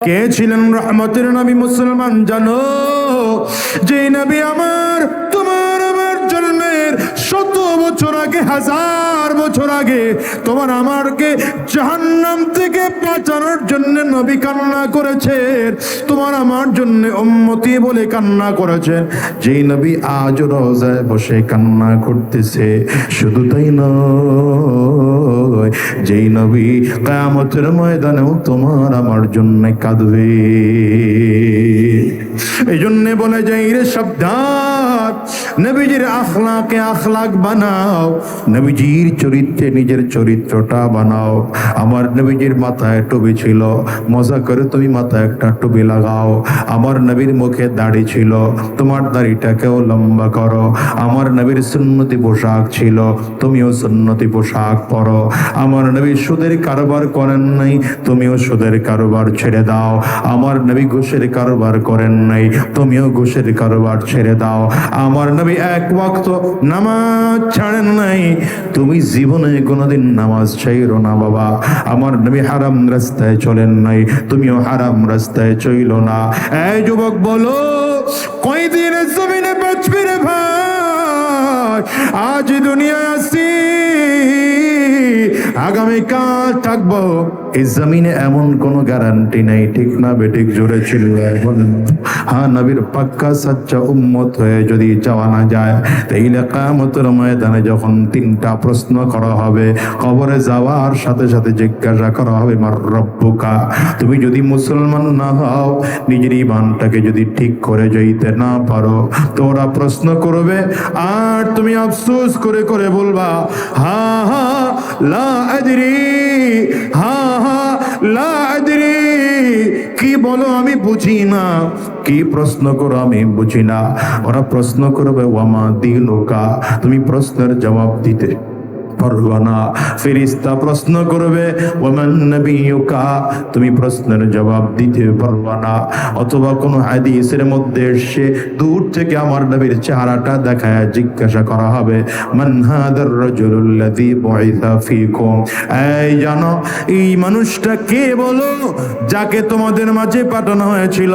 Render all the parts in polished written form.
কে ছিলেন রহমতের নবী মুসলমান জানো? যে নবী তোমার জন্মের 100 বছর আগে, 1000 বছর আগে তোমার আমারকে জাহান্নাম থেকে বাঁচানোর জন্য নবী কান্না করেছেন, তোমার আমার জন্য উম্মতি বলে কান্না করেছেন। যেই নবী আজ রোজায় বসে কান্না করতেছে, শুধু তাই নয়, যেই নবী কিয়ামতের ময়দানেও তোমার আমার জন্য কাঁদবে। এই জন্য বলে যাই রে সাবধান, নবীজির আখলাকে আখলাক বানাও, নবীজির চরিত্রে নিজের চরিত্রটা বানাও। আমার নবীজির মাথায় টুপি ছিল, মজা করে তুমি মাথায় একটা টুপি লাগাও। আমার নবীর মুখে দাড়ি ছিল, তোমার দাড়িটাকেও লম্বা করো। আমার নবীর সুন্নতি পোশাক ছিল, তুমিও সুন্নতি পোশাক পরো। আমার নবী সুদের কারবার করেন নাই, তুমিও সুদের কারবার ছেড়ে দাও। আমার নবী ঘুষের কারবার করেন নাই, তুমিও ঘুষের কারবার ছেড়ে দাও। আমার নবী এক ওয়াক্ত নামাজ ছাড়েন নাই, তুমি জীবনে কোনোদিন নামাজ ছাইরো না বাবা। আমার নবী হারাম রাস্তায় চলেন নাই, তুমিও হারাম রাস্তায় চইলো না। এই যুবক বলো, কয়দিন জমিনে বাঁচবি রে ভাই? আজ দুনিয়ায় আসি, আগামীকাল থাকবো। এই জমিনে এমন কোন গ্যারান্টি নাই, ঠিক না বেঠিক? জোরে ছিল বলেন। হ্যাঁ, নবীর পাক্কা সাচ্চা উম্মত হয়ে যদি যাওয়া না যায়, তাইলে কিয়ামতের ময়দানে যখন 3টা প্রশ্ন করা হবে, কবরে যাওয়ার সাথে সাথে জিজ্ঞাসা করা হবে মার রব্বুকা। তুমি যদি মুসলমান না হও, নিজের ঈমানটাকে যদি ঠিক করে যাইতে না পারো, তো ওরা প্রশ্ন করবে, আর তুমি আফসোস করে করে বলবা হা হা লা আদরি, হা হা লা আদরি। কি বলো আমি বুঝি না, কি প্রশ্ন করো আমি বুঝি না। ওরা প্রশ্ন করবে ওয়ামা দিনুকা, তুমি প্রশ্নের জবাব দিতে পারবা না। ফেরেশতা প্রশ্ন করবে ওয়ামান নবিয়ুকা, তুমি প্রশ্নের জবাব দিতে পারবা না। অথবা কোন হাদিসের মধ্যে এসে দূর থেকে আমার নবীর চেহারাটা দেখায় জিজ্ঞাসা করা হবে মান হাদার রাজুলুল্লাযী বুইসা ফীকুম, এই জানো এই মানুষটা কে বলো, যাকে তোমাদের মাঝে পাঠানো হয়েছিল।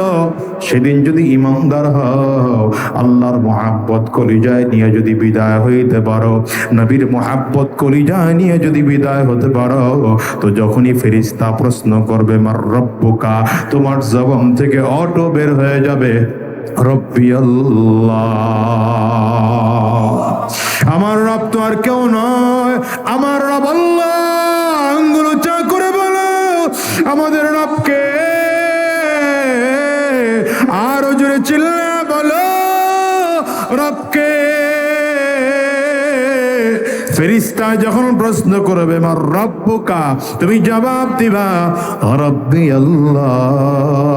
সেদিন যদি ঈমানদার হও, আল্লাহর মুহাব্বত কলিজায় নিয়ে যদি বিদায় হইতে পারো, নবীর মুহাব্বত কলিজায় নিয়ে যদি বিদায় হতে পারো, তো যখনই ফেরেশতা প্রশ্ন করবে মার রব্বুকা, তোমার জবান থেকে অটো বের হয়ে যাবে রব্বি আল্লাহ। আমার রব তো আর কেউ নয়, আমার রব আল্লাহ। আঙ্গুল উঁচা করে বলো আমাদের রবকে, আরো জোরে চিল্লা বলো রবকে। ফেরেশতা যখন প্রশ্ন করবে মার রব্বুকা, তুমি জবাব দিবা রব্বি আল্লাহ,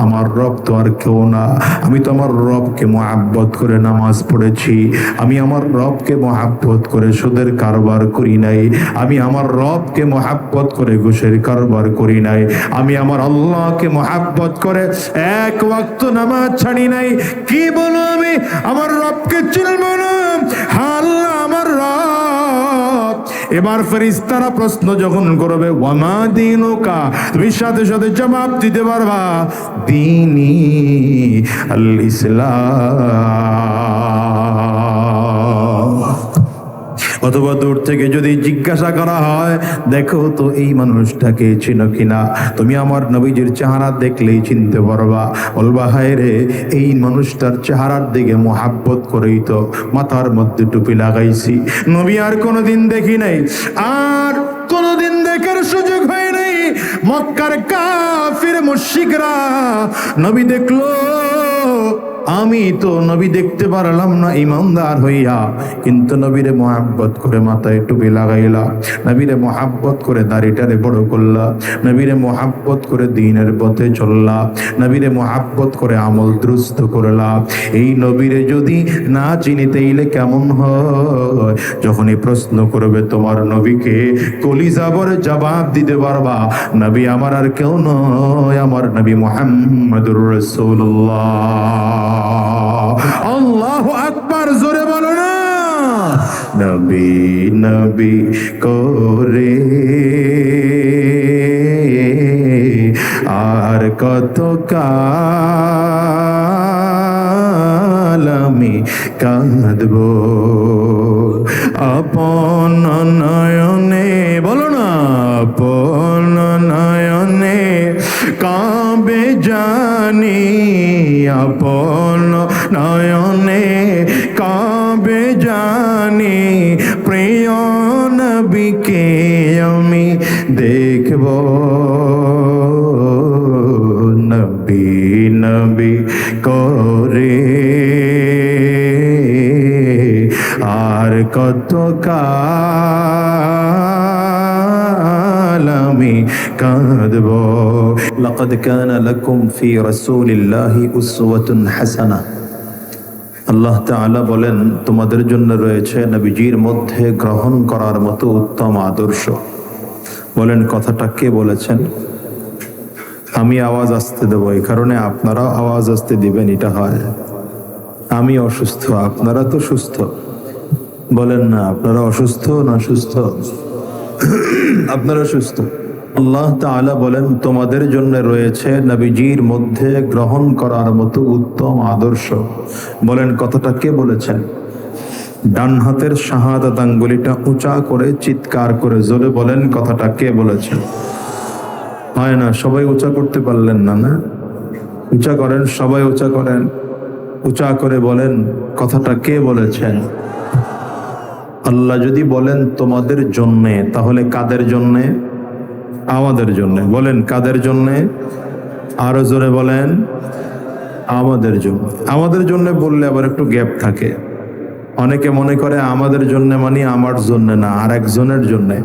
আমার রব তো আর কেউ না। আমি তো আমার রবকে মুহাব্বত করে নামাজ পড়েছি, আমি আমার রবকে মুহাব্বত করে সুদের কারবার করি নাই, আমি আমার রবকে মুহাব্বত করে ঘুষের কারবার করি নাই, আমি আমার আল্লাহকে মুহাব্বত করে এক ওয়াক্ত নামাজ ছাড়ি নাই। কি বলো আমি আমার রবকে চিনব না? আল্লাহ আমার রব। এবার ফেরেশতারা প্রশ্ন যখন করবে ওয়ামা দিনুকা, তুমি সাথে সাথে জবাব দিতে পারবা দীনি আল ইসলাম। অথবা দূর থেকে যদি জিজ্ঞাসা করা হয়, দেখো তো এই মানুষটাকে চিনো কিনা, তুমি আমার নবীজির চেহারা দেখলেই চিনতে পারবা। বলবা হায় রে, এই মানুষটার চেহারার দিকে মুহাব্বত করেই তো মাথার মধ্যে টুপি লাগাইছি। নবী আর কোনোদিন দেখি নাই, আর কোনোদিন দেখার সুযোগ হয় নাই। মক্কার কাফির মুশরিকরা নবী দেখলো, আমি তো নবী দেখতে পারলাম না ইমানদার হইয়া, কিন্তু নবীরে মুহাব্বত করে মাথায় টুপি লাগাইলা, নবীরে মুহাব্বত করে দাড়িটারে বড় করলা, নবীরে মুহাব্বত করে দ্বীনের পথে চললা, নবীরে মুহাব্বত করে আমল দুরুস্ত করলা। এই নবীরে যদি না চিনিতেইলে কেমন হয়? যখনই প্রশ্ন করবে তোমার নবীকে, কলিজা ভরে জবাব দিতে পারবা নবী আমার আর কেউ নয়, আমার নবী মুহাম্মদুর রাসূলুল্লাহ। আল্লাহু আকবার, জোরে বলো না। নবী নবী করে আর কত কাল আমি কাঁদব আপন নয়নে, বলো না, আপন নয়নে কাঁবে জানি, আপন নয়নে কাঁবে জানি, প্রিয় নবীকে আমি দেখব, নবী নবী করে আর কত কাল আমি কাঁদব। লাকাদ কানা লাকুম ফি রাসূলিল্লাহি উসওয়াতুন হাসানাহ। আল্লাহ তাআলা বলেন, তোমাদের জন্য রয়েছে নবীজির মধ্যে গ্রহণ করার মতো উত্তম আদর্শ। বলেন, কথাটা কে বলেছেন? আমি আওয়াজ আসতে দেবো, এই কারণে আপনারাও আওয়াজ আসতে দিবেন। এটা হয়, আমি অসুস্থ, আপনারা তো সুস্থ। বলেন না, আপনারা অসুস্থ না সুস্থ? আপনারা সুস্থ। আল্লাহ তাআলা বলেন, তোমাদের জন্য রয়েছে নবীজির মধ্যে গ্রহণ করার মতো উত্তম আদর্শ। বলেন, কথাটা কে বলেছেন? ডান হাতের শাহাদাত আঙ্গুলিটা উঁচা করে চিৎকার করে জোরে বলেন, কথাটা কে বলেছেন? হয় না, সবাই উঁচা করতে পারলেন না? না, উঁচা করেন, সবাই উঁচা করেন, উঁচা করে বলেন, কথাটা কে বলেছেন? আল্লাহ যদি বলেন তোমাদের জন্যে, তাহলে কাদের জন্যে? আমাদের জন্যে। বলেন, কাদের জন্যে? আরো জোরে বলেন, আমাদের জন্য। আমাদের জন্য বললে আবার একটু গ্যাপ থাকে। অনেকে মনে করে আমাদের জন্য মানে আমার জন্য না, আর একজনের জন্যে।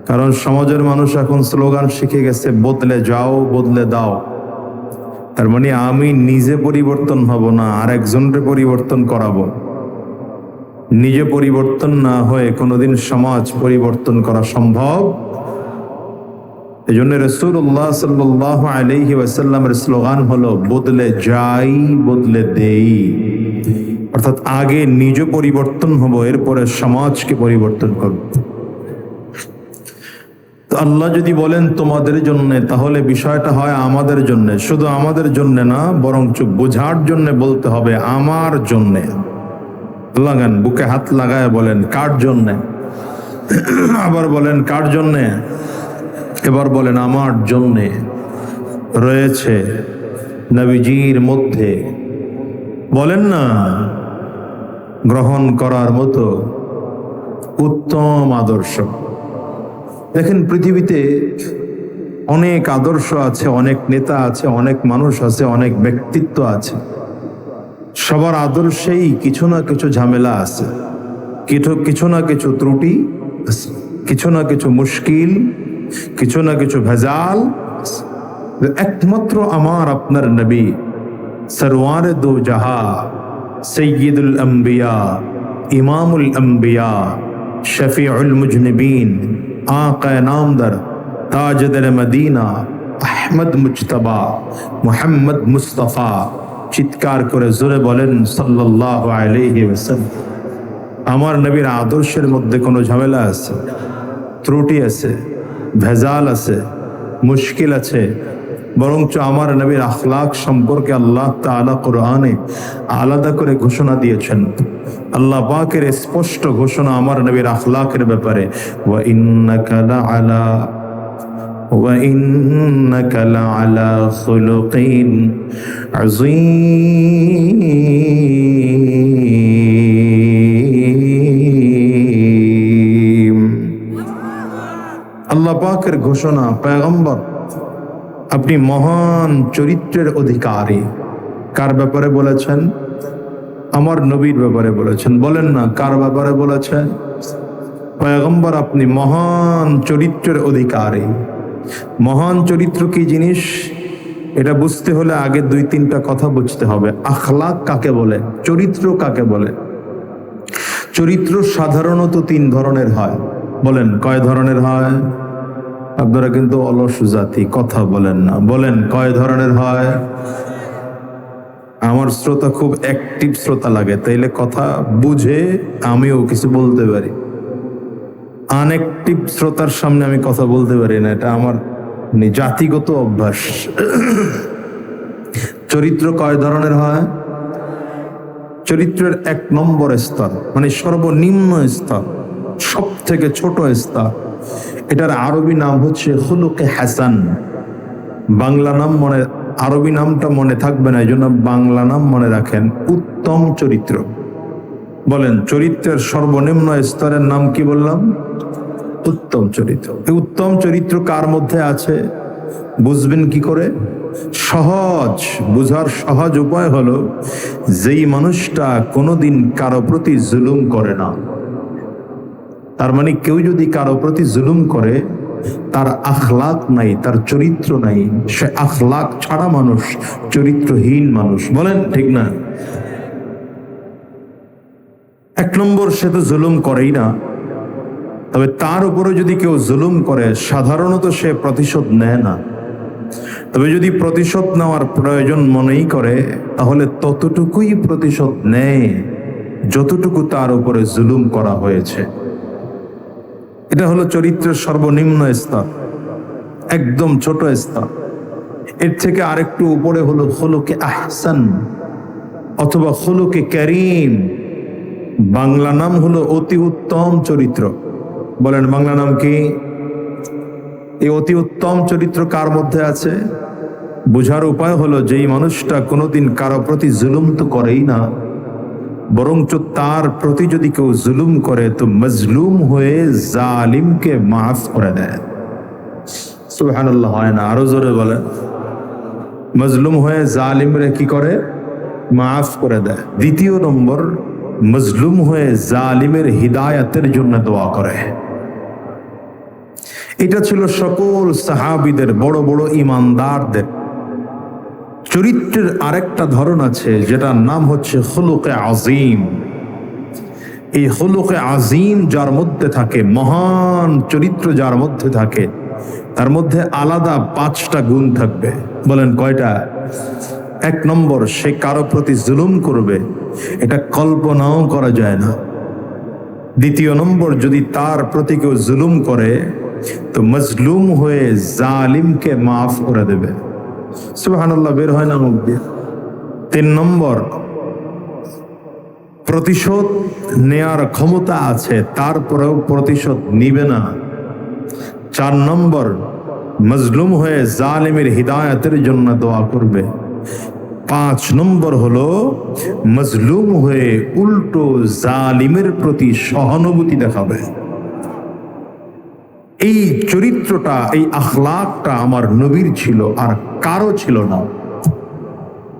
কারণ সমাজের মানুষ এখন স্লোগান শিখে গেছে, বদলে যাও বদলে দাও। তার মানে আমি নিজে পরিবর্তন হব না, আর একজনের পরিবর্তন করাবো। নিজে পরিবর্তন না হয়ে কোনোদিন সমাজ পরিবর্তন করা সম্ভব। এই জন্য রাসূলুল্লাহ সাল্লাল্লাহু আলাইহি ওয়াসাল্লামের স্লোগান হলো, বদলে যাই বদলে দেই। অর্থাৎ আগে নিজে পরিবর্তন হব, এরপরে সমাজকে পরিবর্তন করব। তো আল্লাহ যদি বলেন তোমাদের জন্য, তাহলে বিষয়টা হয় আমাদের জন্য। শুধু আমাদের জন্য না, বরঞ্চ বোঝার জন্য বলতে হবে আমার জন্যে। লাগান, বুকে হাত লাগায় বলেন, কার জন্যে? আবার বলেন, কার জন্যে? এবার বলেন, আমার জন্যে রয়েছে নবীজির মধ্যে, বলেন না, গ্রহণ করার মতো উত্তম আদর্শ। দেখেন, পৃথিবীতে অনেক আদর্শ আছে, অনেক নেতা আছে, অনেক মানুষ আছে, অনেক ব্যক্তিত্ব আছে। সবার আদর্শেই কিছু না কিছু ঝামেলা আছে, কিছু না কিছু ত্রুটি আছে, কিছু না কিছু মুশকিল, কিছু না কিছু ভেজাল। একমাত্র আমার আপনার নবী সরওয়ারে দো জাহা, সৈয়দুল আম্বিয়া, ইমামুল আম্বিয়া, শফিউল মুজনিবিন, আকায়ে নামদার, তাজদার মদিনা, আহমদ মুজতবা, মুহাম্মদ মুস্তাফা। চিৎকার করে জোরে বলেন, সাল্লাল্লাহু আলাইহি ওয়াসাল্লাম। আমার নবীর আদর্শের মধ্যে কোনো ঝামেলা আছে, ত্রুটি আছে, ভেজাল আছে, মুশকিল আছে? বরঞ্চ আমার নবীর আখলাক সম্পর্কে আল্লাহ তাআলা কোরআনে আলাদা করে ঘোষণা দিয়েছেন। আল্লাহ পাকের স্পষ্ট ঘোষণা আমার নবীর আখলাকের ব্যাপারে, ওয়া ইন্নাকা লাআলা খুলুকিন আযীম। আল্লাহ পাকের ঘোষণা, পয়গম্বর আপনি মহান চরিত্রের অধিকারী। কার ব্যাপারে বলেছেন? আমার নবীর ব্যাপারে বলেছেন। বলেন না, কার ব্যাপারে বলেছেন? পয়গম্বর আপনি মহান চরিত্রের অধিকারী। মহান চরিত্র কি জিনিস, এটা বুঝতে হলে আগে দুই তিনটা কথা বুঝতে হবে। আখলাক কাকে বলে? চরিত্র কাকে বলে? চরিত্র সাধারণত তিন ধরনের হয়। বলেন, কয় ধরনের হয়? আপনারা কিন্তু অলস জাতি, কথা বলেন না। বলেন, কয় ধরনের হয়? আমার শ্রোতা খুব অ্যাক্টিভ শ্রোতা লাগে, তাইলে কথা বুঝে আমিও কিছু বলতে পারি। আনঅ্যাক্টিভ শ্রোতার সামনে আমি কথা বলতে পারি না, এটা আমার জাতিগত অভ্যাস। চরিত্র কয় ধরনের হয়? চরিত্রের 1 নম্বর স্তর, মানে সর্বনিম্ন স্তর, সব থেকে ছোট স্তর, এটার আরবি নাম হচ্ছে খুলুকে হাসান। বাংলা নাম আরবি নামটা মনে থাকবে না, এই জন্য বাংলা নাম মনে রাখেন, উত্তম চরিত্র। বলেন, চরিত্রের সর্বনিম্ন স্তরের নাম কি বললাম? উত্তম চরিত্র। এই উত্তম চরিত্র কার মধ্যে আছে বুঝবেন কি করে? বুঝার সহজ উপায় হলো, যেই মানুষটা কোনোদিন কারো প্রতি জুলুম করে না। তার মানে কেউ যদি কারো প্রতি জুলুম করে, তার আখলাক নাই, তার চরিত্র নাই, সে আখলাক ছাড়া মানুষ, চরিত্রহীন মানুষ। বলেন ঠিক না? 1 নম্বর, সে তো জুলুম করেই না। তবে তার উপরে যদি কেউ জুলুম করে, সাধারণত সে প্রতিশোধ নেয় না। তবে যদি প্রতিশোধ নেওয়ার প্রয়োজন মনেই করে, তাহলে ততটুকুই প্রতিশোধ নেয় যতটুকু তার উপরে জুলুম করা হয়েছে। এটা হলো চরিত্রের সর্বনিম্ন স্তর, একদম ছোট স্তর। এর থেকে আরেকটু উপরে হলো খুলুকে আহসান অথবা খুলুকে কারীম। বাংলা নাম হলো অতি উত্তম চরিত্র। বলেন, বাংলা নাম কি? এই অতি উত্তম চরিত্র কার মধ্যে আছে? বুঝার উপায় হলো, যেই মানুষটা কোনোদিন কারো প্রতি জুলুম তো করেই না, বরঞ্চ তার প্রতি যদি কেউ জুলুম করে, তো মজলুম হয়ে জালিমকে মাফ করে দেয়। সুবহানাল্লাহ, হয় না? আরো জোরে বলেন। মজলুম হয়ে জালিমরে কি করে? মাফ করে দেয়। 2 নম্বর, মজলুম হয়ে জালিমের হিদায়াতের জন্য দোয়া করে। এটা ছিল সকল সাহাবীদের, বড় বড় ইমানদারদের চরিত্রের আরেকটা ধরন আছে, যেটার নাম হচ্ছে খুলুকে আজিম। এই খুলুকে আজিম যার মধ্যে থাকে, মহান চরিত্র যার মধ্যে থাকে, তার মধ্যে আলাদা 5টা গুণ থাকবে। বলেন কয়টা? 1 নম্বর, সে কারো প্রতি জুলুম করবে, এটা কল্পনাও করা যায় না। 2 নম্বর, যদি তার প্রতি কেউ জুলুম করে, তো মজলুম হয়ে জালিমকে মাফ করে দেবে। সুবহানাল্লাহ, বের হয় না মুখ দিয়ে। 3 নম্বর, প্রতিশোধ নেয়ার ক্ষমতা আছে, তারপরেও প্রতিশোধ নিবে না। 4 নম্বর, মজলুম হয়ে জালিমের হিদায়াতের জন্য দোয়া করবে। 5 নম্বর হলো, মজলুম হয়ে উল্টো জালিমের প্রতি সহানুভূতি দেখাবে। এই চরিত্রটা, এই আখলাকটা আমার নবীর ছিল, আর কারো ছিল না।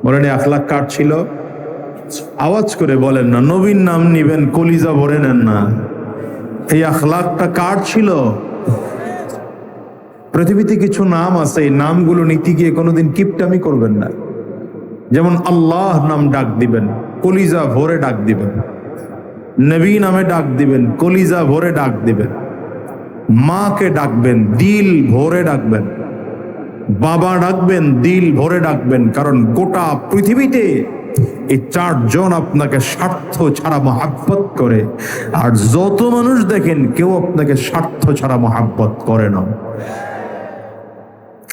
বলেন, এই আখলাক কার ছিল? আওয়াজ করে বলেন না, নবীর নাম নিবেন, কলিজা ভরে নেন না। এই আখলাকটা কার ছিল? পৃথিবীতে কিছু নাম আছে, এই নামগুলো নিতে গিয়ে কোনোদিন কিপটামি করবেন না। যেমন আল্লাহ নাম ডাক দিবেন, কলিজা ভরে ডাক দিবেন। নবী নামে ডাক দিবেন, কলিজা ভরে ডাক দিবেন। মাকে ডাকবেন, দিল ভরে ডাকবেন। বাবা ডাকবেন, দিল ভরে ডাকবেন। কারণ গোটা পৃথিবীতে এই 4 জন আপনাকে স্বার্থ ছাড়া মহাব্বত করে, আর যত মানুষ দেখেন, কেউ আপনাকে স্বার্থ ছাড়া মহাব্বত করে না।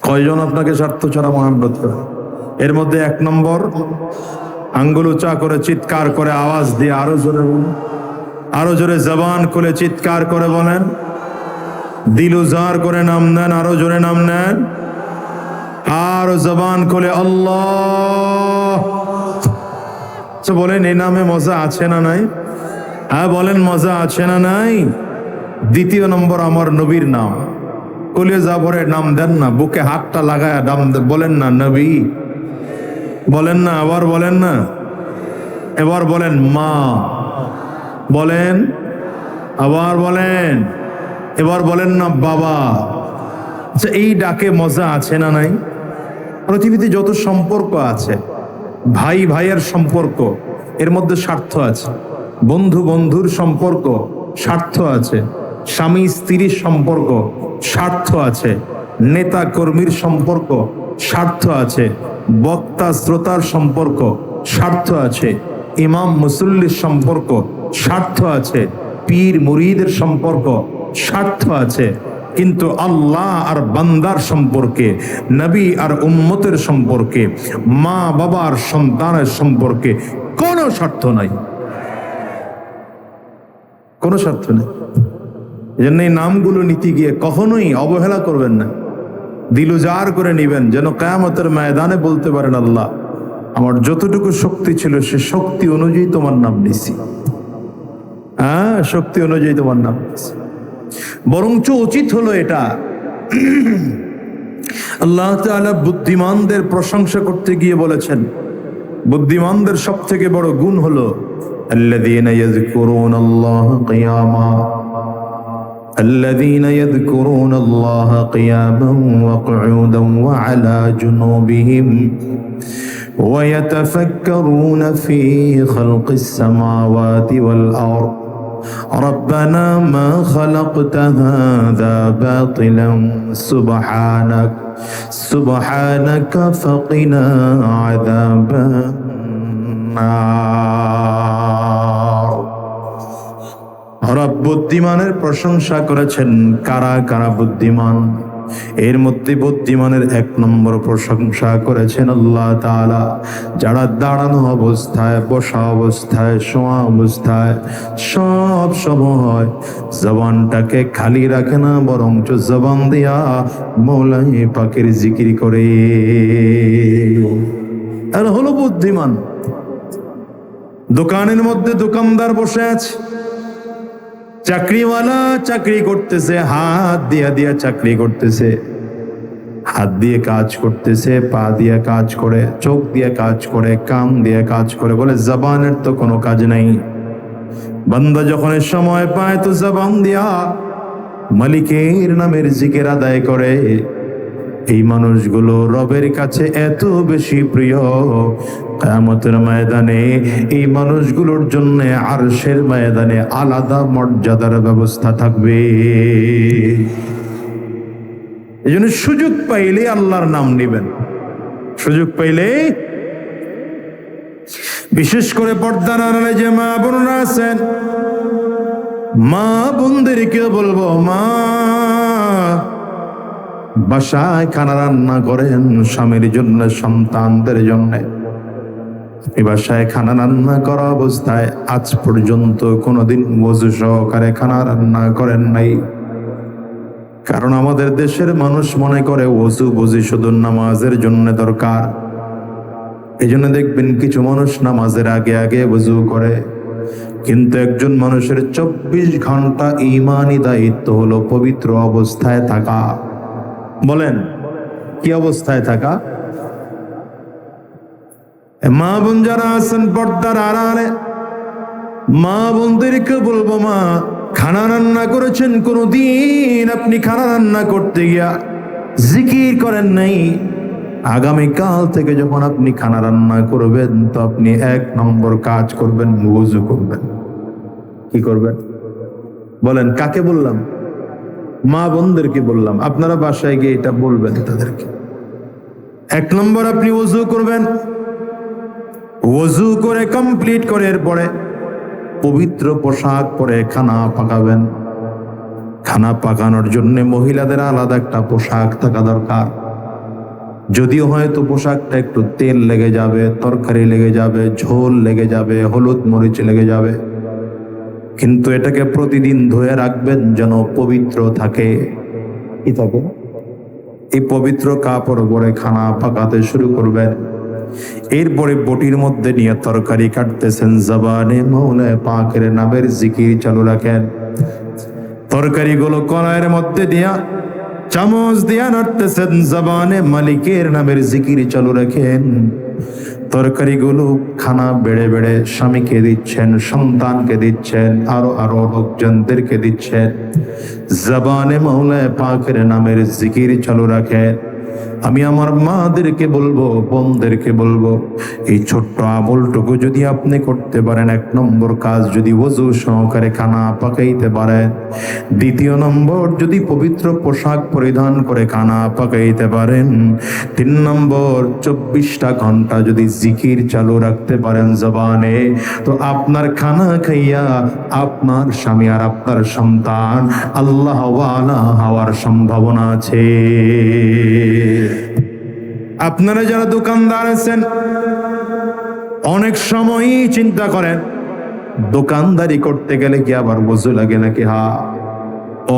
কয়জন আপনাকে স্বার্থ ছাড়া মহাব্বত করে? এর মধ্যে 1 নম্বর, আঙ্গুল উঁচা করে চিৎকার করে আওয়াজ দিয়ে আরো জোরে বলেন, আরো জোরে জবান খুলে চিৎকার করে বলেন, দিল উজাড় করে নাম নেন, আরো জোরে নাম নেন, আর জবান খুলে আল্লাহ। বলেন, এই নামে মজা আছে না নাই? হ্যাঁ বলেন, মজা আছে না নাই? 2 নম্বর, আমার নবীর নাম। কলিজা ভরে নাম দেন না, বুকে হাতটা লাগায় নাম বলেন না, নবী বলেন না, আবার বলেন না, এবার বলেন মা, বলেন আবার বলেন, এবার বলেন না বাবা। আচ্ছা, এই ডাকে মজা আছে না নাই? পৃথিবীতে যত সম্পর্ক আছে, ভাই ভাইয়ের সম্পর্ক, এর মধ্যে স্বার্থ আছে। বন্ধু বন্ধুর সম্পর্ক, স্বার্থ আছে। স্বামী স্ত্রীর সম্পর্ক, স্বার্থ আছে। নেতা কর্মীর সম্পর্ক, স্বার্থ আছে। বক্তা শ্রোতার সম্পর্ক, স্বার্থ আছে। ইমাম মুসল্লির সম্পর্ক, স্বার্থ আছে। পীর মুরিদের সম্পর্ক, স্বার্থ আছে। কিন্তু আল্লাহ আর বান্দার সম্পর্কে, নবী আর উম্মতের সম্পর্কে, মা বাবার সন্তানের সম্পর্কে কোনো স্বার্থ নাই, কোনো স্বার্থ নেই। এজন্য এই নামগুলো নিতে গিয়ে কখনোই অবহেলা করবেন না, দিল উজাড় করে নিবেন, যেন কিয়ামতের ময়দানে বলতে পারেন আল্লাহ আমার যতটুকু শক্তি ছিল সে শক্তি অনুযায়ী তোমার নাম নিছি। হ্যাঁ, শক্তি অনুযায়ী তোমার নাম নিছি। বরঞ্চ উচিত হলো এটা, আল্লাহ তাআলা বুদ্ধিমানদের প্রশংসা করতে গিয়ে বলেছেন, বুদ্ধিমানদের সব থেকে বড় গুণ হলো আল্লাযীনা ইয়াযকুরুনাল্লাহ কিয়ামা, الذين يذكرون الله قياما وقعودا وعلى جنوبهم ويتفكرون في خلق السماوات والأرض ربنا ما خلقت هذا باطلا سبحانك فقنا عذاب النار। রব বুদ্ধিমানের প্রশংসা করেছেন। কারা কারা বুদ্ধিমান? এর মধ্যে বুদ্ধিমানের এক নম্বর প্রশংসা করেছেন আল্লাহ তাআলা, যারা দাঁড়ানো অবস্থায়, বসা অবস্থায়, শোয়া অবস্থায় সব সময় জবানটাকে খালি রাখে না, বরঞ্চ জবান দিয়া মৌলাই পাকের জিকির করে, আর হলো বুদ্ধিমান। দোকানের মধ্যে দোকানদার বসে আছে, চাকরিওয়ালা চাকরি করতেছে, হাত দিয়া দিয়া চাকরি করতেছে, হাত দিয়ে কাজ করতেছে, পা দিয়ে কাজ করে, চোখ দিয়ে কাজ করে, কান দিয়ে কাজ করে, বলে জবানের তো কোনো কাজ নাই। বান্দা যখন সময় পায় তো জবান দিয়া মালিকের নামের জিকির আদায় করে। এই মানুষগুলো রবের কাছে এত বেশি প্রিয়, কিয়ামতের ময়দানে এই মানুষগুলোর জন্য আরশের ময়দানে আলাদা মর্যাদার ব্যবস্থা থাকবে। এই জন্য সুযোগ পাইলে আল্লাহর নাম নিবেন, সুযোগ পাইলে। বিশেষ করে পর্দার আড়ালে যে মা বোনরা আছেন, মা বোনদেরকে বলবো, মা বাসায় খানা রান্না করেন স্বামীর জন্য, সন্তানদের জন্য। এই বাসায় খানা রান্না করা অবস্থায় আজ পর্যন্ত কোনোদিন ওযু সহকারে খানা রান্না করেন নাই। কারণ আমাদের দেশের মানুষ মনে করে ওযু বুঝি শুধু নামাজের জন্য দরকার। এই জন্য দেখবেন কিছু মানুষ নামাজের আগে আগে ওযু করে, কিন্তু একজন মানুষের 24 ঘন্টা ঈমানি দায়িত্ব হলো পবিত্র অবস্থায় থাকা। বলেন কি অবস্থায় থাকা? মা বোন যারা আছেন পর্দার আড়ালে, মা বোনদেরকে বলবো, মা খানা রান্না করেছেন, কোনদিন আপনি খানা রান্না করতে গিয়া জিকির করেন নাই। আগামীকাল থেকে যখন আপনি খানা রান্না করবেন তো আপনি 1 নম্বর কাজ করবেন, ওযু করবেন। কি করবেন বলেন? কাকে বললাম? মা বোনদেরকে বললাম। আপনারা বাসায় গিয়ে এটা বলবেন তাদেরকে। 1 নম্বর আপনি ওযু করবেন, ওযু করে কমপ্লিট করে এরপরে পবিত্র পোশাক পরে খানা পাকাবেন। খানা পাকানোর জন্য মহিলাদের আলাদা একটা পোশাক থাকা দরকার। যদিও হয়তো পোশাকটা একটু তেল লেগে যাবে, তরকারি লেগে যাবে, ঝোল লেগে যাবে, হলুদ মরিচ লেগে যাবে, কিন্তু এটাকে প্রতিদিন ধুয়ে রাখবেন যেন পবিত্র থাকে। কি থাকে? এই পবিত্র কাপড় পরে খানা পাকাতে শুরু করবেন। এরপরে বটির মধ্যে নিয়ে তরকারি কাটতেছেন, জবানে মৌলা পাকের নামের জিকির চালু রাখেন। তরকারিগুলো কড়াইয়ের মধ্যে দিয়া চামচ দিয়া নাড়তেছেন, জবানে মালিকের নামের জিকির চালু রাখেন। তরকারিগুলো খানা বেড়ে বেড়ে স্বামীকে দিচ্ছেন, সন্তানকে দিচ্ছেন, আরো আরো লোকজনদেরকে দিচ্ছেন। জবানে মৌলা পাকের নামের জিকির চালু রাখেন। আমি আমার মাদেরকে বলবো, বোনদেরকে বলবো, এই ছোট্ট আমলটুকু যদি আপনি করতে পারেন, 1 নম্বর কাজ যদি ওযু সহকারে খানা পাকাইতে পারেন, 2 নম্বর যদি পবিত্র পোশাক পরিধান করে খানা পাকাইতে পারেন, 3 নম্বর 24টা ঘন্টা যদি জিকির চালু রাখতে পারেন জবানে, তো আপনার খানা খাইয়া আপনার স্বামী আর আপনার সন্তান আল্লাহ ওয়ালা হওয়ার সম্ভাবনা আছে। আপনারা যারা দোকানদার আছেন, অনেক সময়ই চিন্তা করেন দোকানদারি করতে গেলে কি আবার ওযু লাগে নাকি?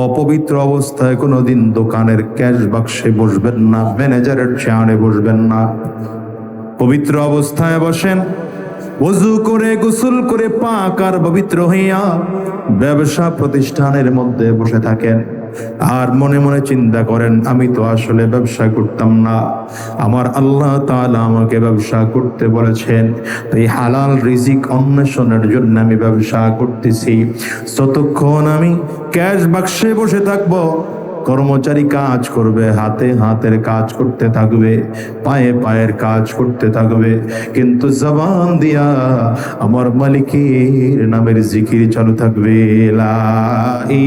অপবিত্র অবস্থায় কোনোদিন দোকানের ক্যাশ বাক্সে বসবেন না, ম্যানেজারের চেয়ারে বসবেন না। পবিত্র অবস্থায় বসেন, ওযু করে গোসল করে পাক আর পবিত্র হইয়া ব্যবসা প্রতিষ্ঠানের মধ্যে বসে থাকেন আর মনে মনে চিন্তা করেন আমি তো আসলে ব্যবসা করতাম না, আমার আল্লাহ তাআলা আমাকে ব্যবসা করতে বলেছেন, তাই হালাল রিজিক অন্বেষণের জন্য আমি ব্যবসা করতেছি। যতক্ষণ আমি ক্যাশ বাক্সে বসে থাকবো, কর্মচারী কাজ করবে, হাতে হাতের কাজ করতে থাকবে, পায়ে পায়ের কাজ করতে থাকবে, কিন্তু জবান দিয়া আমার মালিকের নামের জিকির চালু থাকবে। লা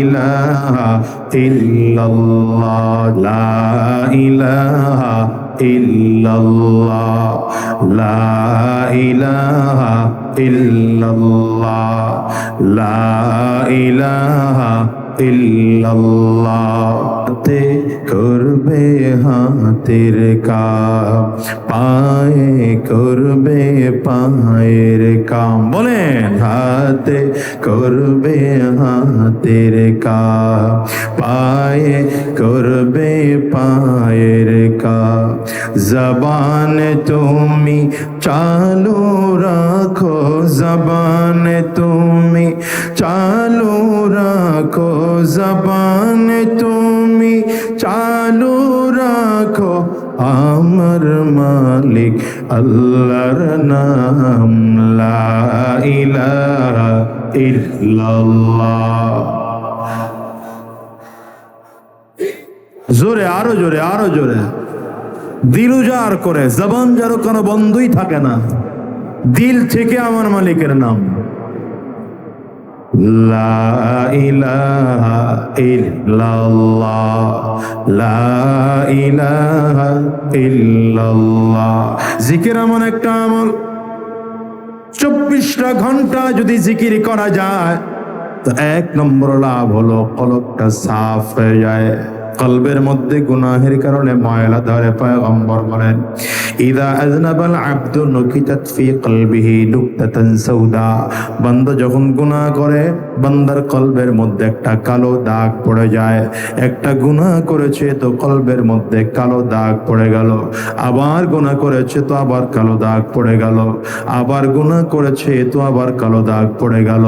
ইলাহা ইল্লাল্লাহ, লা ইলাহা ইল্লাল্লাহ, লা ইলাহা ইল্লাল্লাহ, লা ইলাহা ইল্লাল্লাহ। হাতে করবে হাতের কাম, পায়ে করবে পায়ের কাম। বলেন, হাতে করবে হাতের কাম, পায়ে করবে পায়ের কাম। জবান তুমি চালু রাখো, জবান তুমি চালু রাখো, জবান তুমি চালু রাখো, আমার মালিক আল্লাহর নাম লা ইলাহা ইল্লাল্লাহ। জোরে, আরো জোরে, আরো জোরে। দিল উজাড় করে, জবান যার কোনো বন্ধই থাকে না, দিল থেকে আমার মালিকের নাম লা ইলাহা ইল্লাল্লাহ, লা ইলাহা ইল্লাল্লাহ। জিকির এমন একটা আমল, 24টা ঘন্টা যদি জিকির করা যায় তো 1 নম্বর লাভ হলো কলবটা সাফ হয়ে যায়। কলবের মধ্যে গুনাহের কারণে ময়লা ধরে। পয়গম্বর বলেন, ইদা আযনাবাল আবদু নুকিতাত ফি কলবিহি নুকতাতান সাউদা। বান্দা যখন গুনাহ করে, বান্দার কলবের মধ্যে একটা কালো দাগ পড়ে যায়। একটা গুনাহ করেছে তো কলবের মধ্যে কালো দাগ পড়ে গেল, আবার গুনাহ করেছে তো আবার কালো দাগ পড়ে গেল, আবার গুনাহ করেছে তো আবার কালো দাগ পড়ে গেল।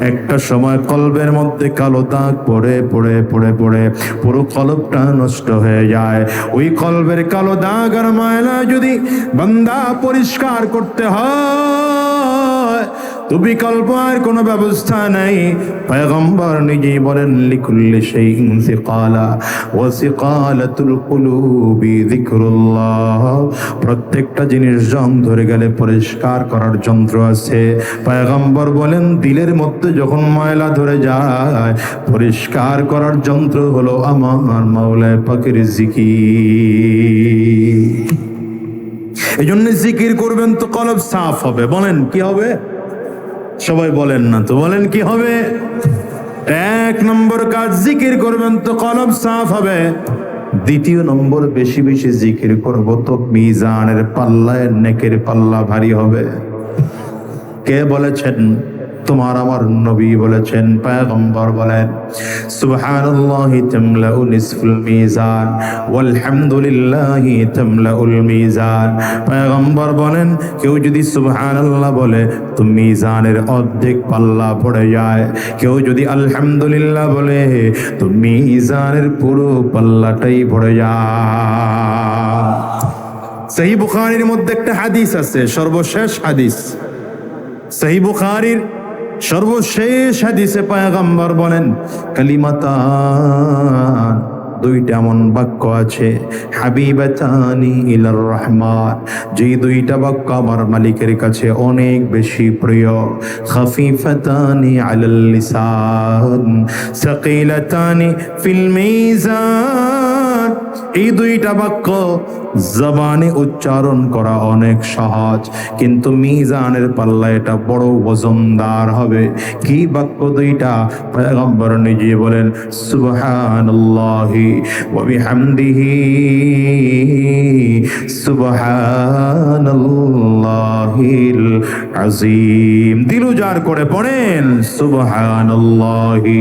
একটা সময় কলবের মধ্যে কালো দাগ পড়ে পড়ে পড়ে পড়ে পুরো কলবটা নষ্ট হয়ে যায়। ওই কলবের কালো দাগ আর ময়লা যদি বান্দা পরিষ্কার করতে হয় তো বিকল্প আর কোনো ব্যবস্থা নেই। পয়গম্বর নিজেই বলেন, লিকুল্লি শাইইন সিকালা ওয়া সিকালাতুল কুলুবি যিকরুল্লাহ। প্রত্যেকটা জিনিস জং ধরে গেলে পরিষ্কার করার যন্ত্র আছে। পয়গম্বর বলেন, দিলের মধ্যে যখন ময়লা ধরে যায়, পরিষ্কার করার যন্ত্র হলো আমার মাওলা পাকের জিকির। এই জন্য জিকির করবেন তো কলব সাফ হবে। বলেন কি হবে? সবাই বলেন না তো, বলেন কি হবে? 1 নম্বর কাজ, জিকির করবেন তো কলব সাফ হবে। 2 নম্বর, বেশি বেশি জিকির করব তো মিজানের পাল্লায় নেকের পাল্লা ভারী হবে। কে বলেছেন? তোমার আমার নবী বলেছেন, পয়গম্বর বলেন, সুবহানাল্লাহি তামলাউ নিসফুল মিজান ওয়াল হামদুলিল্লাহি তামলাউল মিজান। পয়গম্বর বলেন, কেউ যদি সুবহানাল্লাহ বলে তো মিজানের অর্ধেক পাল্লা পড়ে যায়। কেউ যদি আলহামদুলিল্লাহ বলে তো মিজানের পুরো পাল্লাটাই পড়ে যায়। সহিহ বুখারীর মধ্যে একটা হাদিস আছে, সর্বশেষ হাদিস। সহিহ বুখারীর সর্বশেষ হাদিসে পয়গম্বর বলেন, কালিমাতান দুইটা এমন বাক্য আছে হাবিবাতানি ইলার রহমান, যেই দুইটা বাক্য আমার মালিকের কাছে অনেক বেশি প্রিয়। খাফিফাতানি আলাল লিসান সাকিলাতানি ফিল মিজান, এই দুইটা বাক্য জবানে উচ্চারণ করা অনেক সহজ, কিন্তু মিজানের পাল্লা এটা বড় ওজনদার হবে। কি বাক্য দুইটা? পয়গম্বর নিজে বলেন সুবহানাল্লাহি ওয়া বিহামদিহি সুবহানাল্লাহিল আযীম। দিলু জার করে পড়েন সুবহানাল্লাহি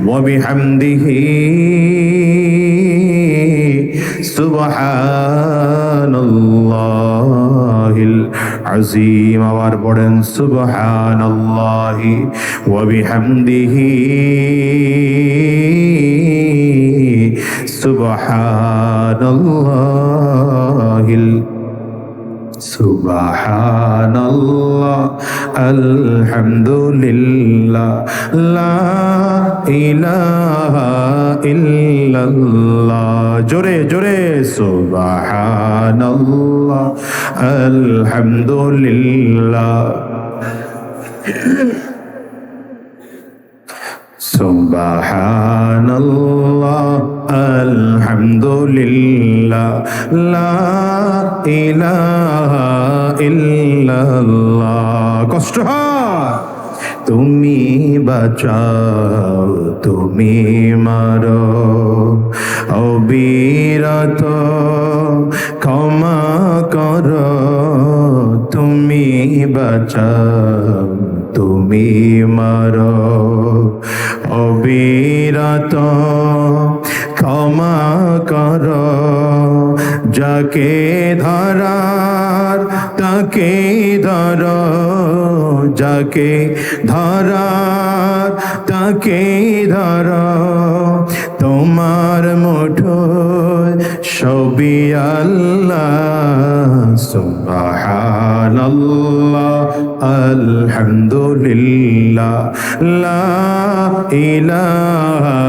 ওয়া বিহামদিহি সুবহানাল্লাহিল আযীম। আবার পড়েন সুবহানাল্লাহি ওয়া বিহামদিহি সুবহানাল্লাহিল সুবহানাল্লাহ আলহামদুলিল্লাহ লা ইলাহা ইল্লাল্লাহ। জোরে জোরে সুবহানাল্লাহ আলহামদুলিল্লাহ সুবহানাল্লাহ আলহামদুলিল্লাহ লা ইলাহা ইল্লাল্লাহ। কষ্ট হয়। তুমি বাঁচাও তুমি মারো অবিরত ক্ষমা করো, তুমি বাঁচাও তুমি মারো অবিরত ক্ষমা করো, যাকে ধরার তাকে ধরো, যাকে ধরার তাকে ধরো, তোমার মুঠোয় সবই আল্লাহ। সুবহানাল্লাহ আলহামদুলিল্লাহ লা ইলাহা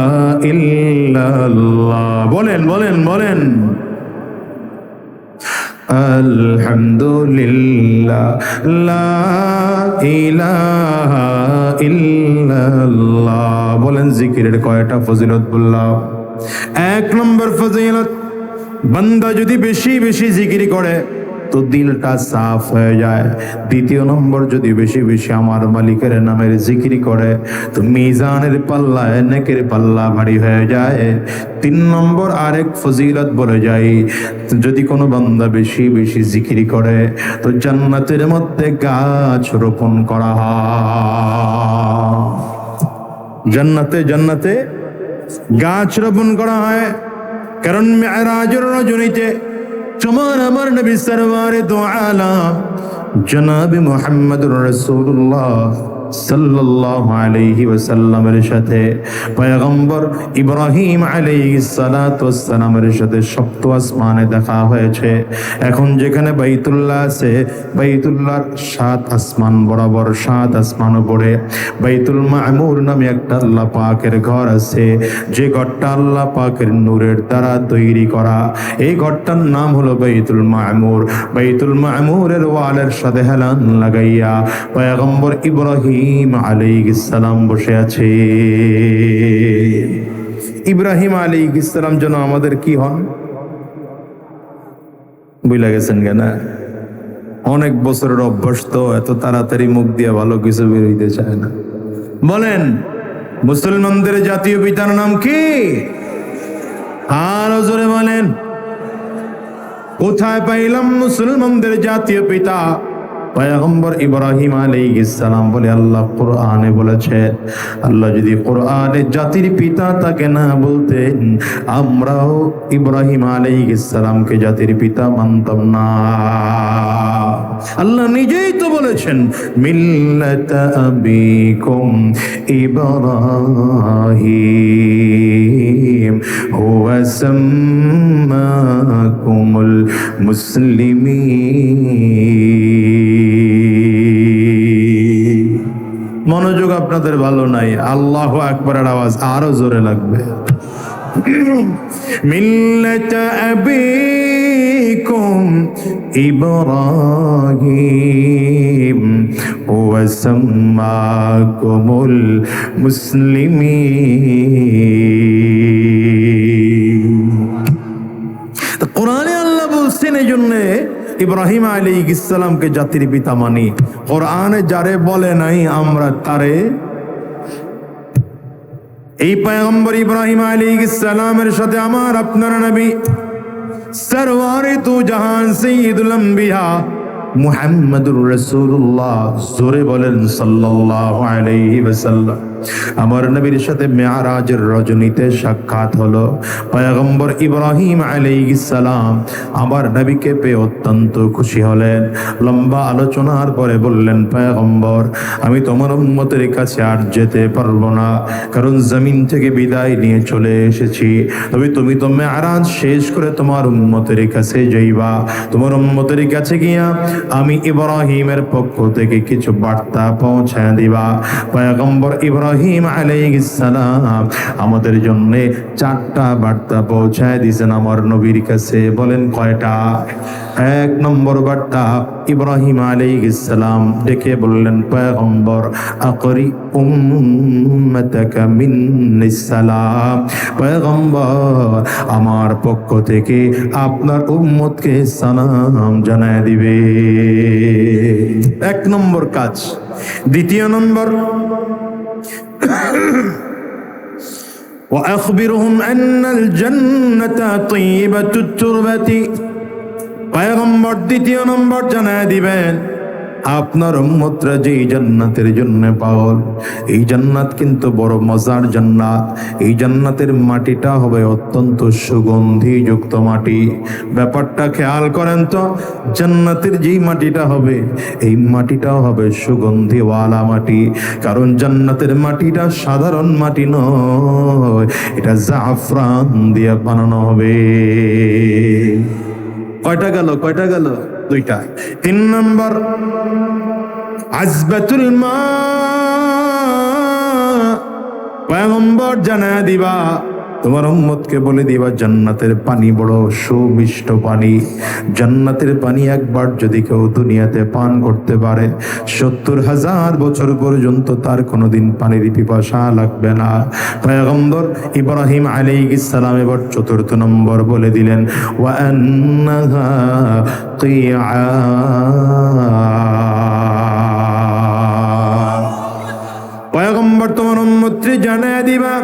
ইল্লাল্লাহ। বলেন বলেন বলেন আলহামদুলিল্লাহ লা ইলাহা ইল্লাল্লাহ। বলেন জিকিরের কয়টা ফজিলত বললাম? 1 নম্বর ফজিলত, বান্দা যদি বেশি বেশি জিকির করে তো দিলটা সাফ হয়ে যায়। 2 নম্বর, যদি বেশি বেশি আমার মালিকের নামের জিকির করে তো মিজানের পাল্লা নেকের পাল্লা ভারী হয়ে যায়। 3 নম্বর আরেক ফজিলত বলে যাই, যদি কোনো বান্দা বেশি বেশি জিকির করে তো জান্নাতের মধ্যে গাছ রোপণ করা হয়। জান্নাতে জান্নাতে গাছ রোপণ করা হয়। কারণ মেরাজের রজনীতে আমার নবী সরওয়ারে দো আলাম জনাব মুহাম্মদুর রাসূলুল্লাহ সাল্লাল্লাহু আলাইহি ওয়াসাল্লামের সাথে পয়গম্বর ইব্রাহিম আলাইহিস সালাতু ওয়াস সালামের সাথে সপ্ত আসমানে দেখা হয়েছে। এখন যেখানে বাইতুল্লাহ আছে, বাইতুল্লাহর 7 আসমান বরাবর 7 আসমান উপরে বাইতুল মামুর নামে একটা আল্লাহ পাকের ঘর আছে, যে ঘরটা আল্লাহ পাকের নূরের দ্বারা তৈরি করা। এই ঘরটার নাম হলো বাইতুল মামুর। বাইতুল মামুরের ওয়ালের সাথে হেলান লাগাইয়া পয়গম্বর ইব্রাহিম আলাইহিস সালাম বসে আছে। ইব্রাহিম আলাইহিস সালাম যেন আমাদের কি হন বুঝলা গেছেন কেন? অনেক বছরের অভ্যাস তো, এত তাড়াতাড়ি মুখ দিয়ে ভালো কিছু বের হইতে চায় না। বলেন মুসলমানদের জাতীয় পিতার নাম কি? আরো জোরে বলেন। কোথায় পাইলাম মুসলমানদের জাতীয় পিতা? পয়গম্বর ইব্রাহিম আলাইহিস সালাম বলে আল্লাহ কোরআনে বলেছে। আল্লাহ যদি কোরআনে জাতির পিতা তাকে না বলতেন, আমরাও ইব্রাহিম আলাইহিস সালামকে জাতির পিতা মানতাম না। আল্লাহ নিজেই তো বলেছেন মিল্লাতা আবিকুম ইব্রাহিম হুয়া সাম্মাকুমুল মুসলিমিন। মনোযোগ আপনাদের ভালো নাই। আল্লাহু আকবারের আওয়াজ আরো জোরে লাগবে। মিল্লাতা আবিকুম ইব্রাহিম ওয়া সাম্মাকুমুল মুসলিমিন। কোরআনে আল্লাহ বলছেন এই জন্য ইব্রাহিম আলাইহিস সালামকে জাতির পিতা মানি। কোরআনে যারে বলে নাই আমরা তারে, এই পয়গম্বর ইব্রাহিম আলাইহিস সালামের সাথে আমার আপনার নবী সরওয়ারে তু জাহান সাইয়্যিদুল আম্বিয়া মুহাম্মদুর রাসূলুল্লাহ জোরে বলেন সাল্লাল্লাহু আলাইহি ওয়াসাল্লাম, আমার নবীর সাথে মেরাজের রজনীতে সাক্ষাৎ হলো। পয়গম্বর ইব্রাহিম আলাইহিস সালাম আমার নবীকে পেয়ে অত্যন্ত খুশি হলেন। লম্বা আলোচনার পরে বললেন, পয়গম্বর আমি তোমার উম্মতের কাছে আর যেতে পারবো না, কারণ জমিন থেকে বিদায় নিয়ে চলে এসেছি। তবে তুমি তো মেরাজ শেষ করে তোমার উম্মতের কাছে যাইবা, তোমার উম্মতের কাছে গিয়া আমি ইব্রাহিমের পক্ষ থেকে কিছু বার্তা পৌঁছায় দিবা। পয়গম্বর ইব্রাহিম আলাইহিস সালাম আমাদের জন্য 4টা বার্তা পৌঁছায় দিয়েছেন আমার নবীর কাছে। বলেন কয়টা? 1 নম্বর বার্তা, ইব্রাহিম আলাইহিস সালাম ডেকে বললেন, পয়গম্বর আকরি উম্মাতাকা মিন্নিস সালাম, পয়গম্বর আমার পক্ষ থেকে আপনার উম্মতকে সালাম জানায় দিবে। 1 নম্বর কাজ। 2 নম্বর, وأخبرهم أن الجنة طيبة التربة, পয়গম্বর 2 নম্বর জানায় দিবেন আপনার উম্মতরা যে জান্নাতের জন্য পাগল, এই জান্নাত কিন্তু বড় মজার জান্নাত। এই জান্নাতের মাটিটা হবে অত্যন্ত সুগন্ধিযুক্ত মাটি। ব্যাপারটা খেয়াল করেন তো, জান্নাতের যেই মাটিটা হবে এই মাটিটাও হবে সুগন্ধিওয়ালা মাটি, কারণ জান্নাতের মাটিটা সাধারণ মাটি নয়, এটা জাফরান দিয়ে বানানো হবে। কয়টা গেল? 2টা। 3 নম্বর, আজবাতুল মা, পয়গম্বর জানায় দিবা তোমার উম্মতকে বলে দিবা জান্নাতের পানি বড় সুমিষ্ট পানি। জান্নাতের পানি একবার যদি কেউ দুনিয়াতে পান করতে পারে 70,000 বছর পর্যন্ত তার কোনোদিন পানির পিপাসা লাগবে না। পয়গম্বর ইব্রাহিম আলাইহিস সালাম এবার 4র্থ নম্বর বলে দিলেন, ওয়া আন্নাহা কিয়া, পয়গম্বর তোমার উম্মতকে জানায় দিবা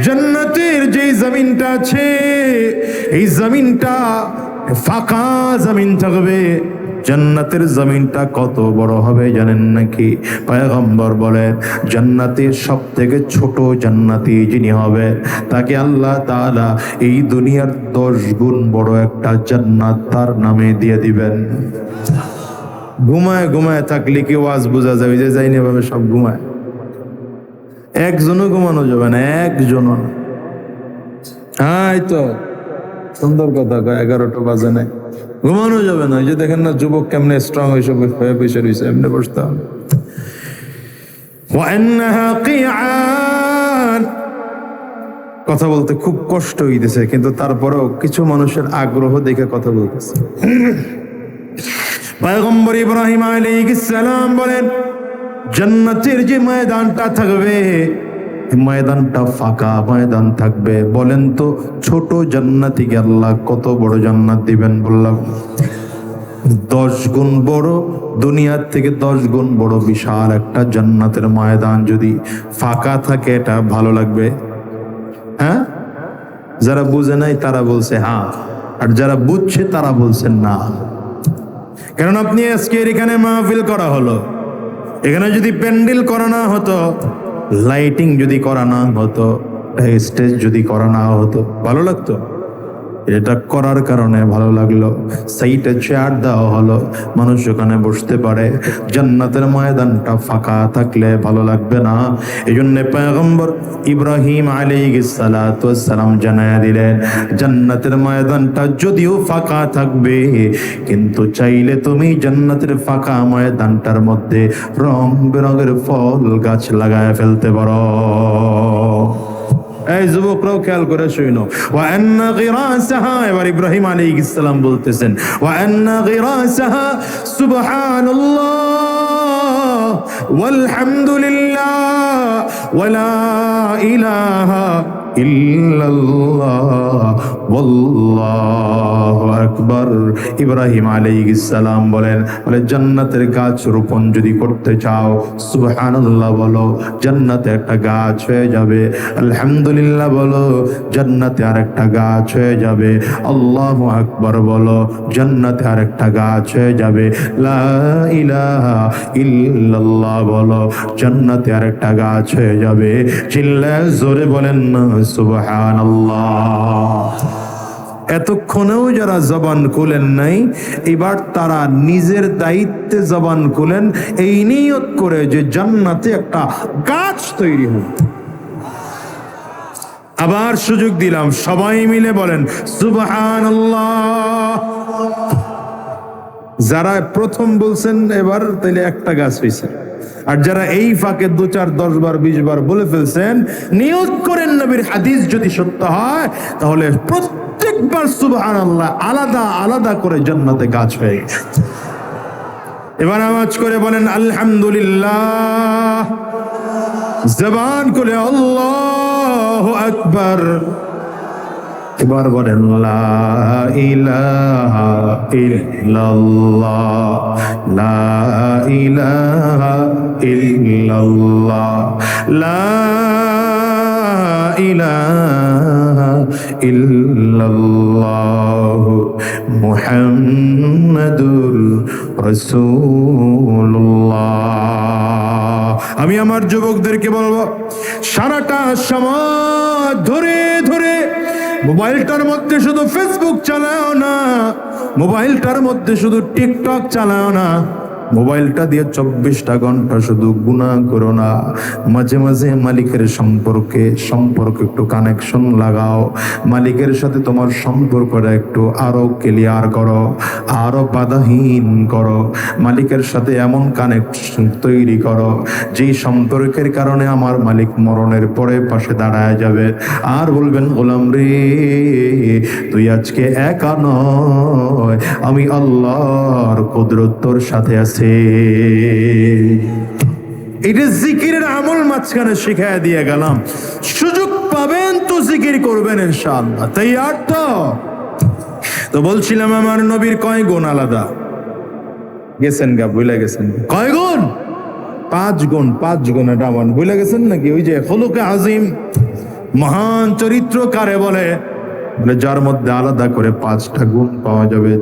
জান্নাতের যে জমিনটা আছে এই জমিনটা ফাঁকা জমিন থাকবে। জান্নাতের জমিনটা কত বড় হবে জানেন নাকি? পয়গম্বর বলেন, জান্নাতের সব থেকে ছোট জান্নাতি যিনি হবে তাকে আল্লাহ তাআলা এই দুনিয়ার 10 গুণ বড় একটা জান্নাত তার নামে দিয়ে দিবেন। ঘুমায় ঘুমায় থাকলে কি ওয়াজ বোঝা যাবে যে যাইনি ভাবে সব ঘুমায়? একজনও ঘুমানো যাবে না, একজনও। হ্যাঁ, তো সুন্দর কথা কয়, 11টা বাজে নাই, ঘুমানো যাবে না। যে দেখেন না যুবক কেমনে স্ট্রং হয়েছে, হয়ে বসে রয়েছে, এমনি বসতে হবে। কথা বলতে খুব কষ্ট হইতেছে, কিন্তু তারপরেও কিছু মানুষের আগ্রহ দেখে কথা বলতেছে। পয়গম্বর ইব্রাহিম আলাইহিস সালাম বলেন, জান্নাতের যে ময়দানটা থাকবে ময়দানটা ফাঁকা ময়দান থাকবে। বলেন তো ছোট জান্নাতীকে আল্লাহ কত বড় জান্নাত দিবেন? বললাম 10 গুণ বড়, দুনিয়ার থেকে 10 গুণ বড় বিশাল একটা জান্নাতের ময়দান যদি ফাঁকা থাকে, এটা ভালো লাগবে? হ্যাঁ, যারা বুঝে নাই তারা বলছে হ্যাঁ, আর যারা বুঝছে তারা বলছেন না। কারণ আপনি আজকের এখানে মাহফিল করা হলো, এখানে যদি প্যান্ডেল করা না হতো, লাইটিং যদি করা না হতো, স্টেজ যদি করা না হতো, ভালো লাগতো? এটা করার কারণে ভালো লাগলো। সেইটা চেয়ার দেওয়া হলো, মানুষ ওখানে বসতে পারে। জান্নাতের ময়দানটা ফাঁকা থাকলে ভালো লাগবে না। এই জন্য পয়গম্বর ইব্রাহিম আলাইহিস সালাতু ওয়াস সালাম জানায়া দিলেন, জান্নাতের ময়দানটা যদিও ফাঁকা থাকবে, কিন্তু চাইলে তুমি জান্নাতের ফাঁকা ময়দানটার মধ্যে রং বেরঙের ফল গাছ লাগায় ফেলতে পারো। এই যুবকরাও খেয়াল করে শুনো, ওয়া আন্না গিরাসাহা, এবার ইব্রাহিম আলাইহিস সালাম বলতেছেন, ওয়া আন্না গিরাসাহা সুবহানাল্লাহ ওয়ালহামদুলিল্লাহ ওয়া লা ইলাহা ইল্লাল্লাহ ওয়াল্লাহু আকবার। ইব্রাহিম আলাইহিস সালাম বলে জান্নাতের গাছ রোপণ যদি করতে চাও সুবহানাল্লাহ বলো, জান্নাতে একটা গাছ হয়ে যাবে। আলহামদুলিল্লাহ বলো, জান্নাতে আরেকটা গাছ হয়ে যাবে। আল্লাহু আকবার বলো, জান্নাতে আরেকটা গাছ হয়ে যাবে। লা ইলাহা ইল্লাল্লাহ বলো, জান্নাতে আরেকটা গাছ হয়ে যাবে। চিল্লায় জোরে বলেন না সুবহানাল্লাহ। এতক্ষণেও যারা জবান খুলেন নাই, এবার তারা নিজের দায়িত্বে জবান খুলেন, এই নিয়ত করে যে জান্নাতে একটা গাছ তৈরি হবে। আবার সুযোগ দিলাম, সবাই মিলে বলেন সুবহানাল্লাহ। যারা প্রথম বলছেন এবার, তাইলে একটা গাছ হয়েছে। আর যারা এই ফাঁকে 2, 4, 10 বার 20 বার বলে ফেলছেন, নিয়ত করেন নবীর হাদিস যদি সত্য হয়, তাহলে প্রত্যেকবার সুবহানাল্লাহ আলাদা আলাদা করে জান্নাতে গাছ হয়ে গেছে। এবার আওয়াজ করে বলেন আলহামদুলিল্লাহ, জবান খুলে আল্লাহু আকবার। এবার বলেন লা ইলাহা ইল্লাল্লাহ, লা ইলাহা ইল্লাল্লাহ, লা ইলাহা ইল্লাল্লাহ মুহাম্মাদুর রাসূলুল্লাহ। আমি আমার যুবকদেরকে বলবো, সারাটা সমাজ ধরে ধরে মোবাইলটার মধ্যে শুধু ফেসবুক চালাও না, মোবাইলটার মধ্যে শুধু টিকটক চালাও না, মোবাইলটা দিয়ে 24টা ঘন্টা শুধু গুনাহ করো না। মাঝে মাঝে মালিকের সম্পর্কে একটু কানেকশন লাগাও, মালিকের সাথে তোমার সম্পর্কটা একটু আরো ক্লিয়ার করো, আরো বাধাহীন করো। মালিকের সাথে এমন কানেকশন তৈরি করো যেই সম্পর্কের কারণে আমার মালিক মরণের পরে পাশে দাঁড়ায় যাবে আর বলবেন, গোলাম রে তুই আজকে একা নয়, আমি আল্লাহর কুদরত তোর সাথে আছি। এটা জিকিরের আমল মাঝখানে শিখায় দিয়ে গেলাম, সুযোগ পাবেন তো জিকির করবেন ইনশাআল্লাহ। তৈয়ার তো বলছিলাম আমার নবীর কয় গুণ আলাদা গেছেন গা, ভুলে গেছেন কয় গুণ? 5 গুণ। 5 গুণ এটা আমার ভুলে গেছেন নাকি? ওই যে খুলুকে আজিম, মহান চরিত্র কারে বলে? যার মধ্যে আলাদা করে 5টা গুণ পাওয়া যাবে,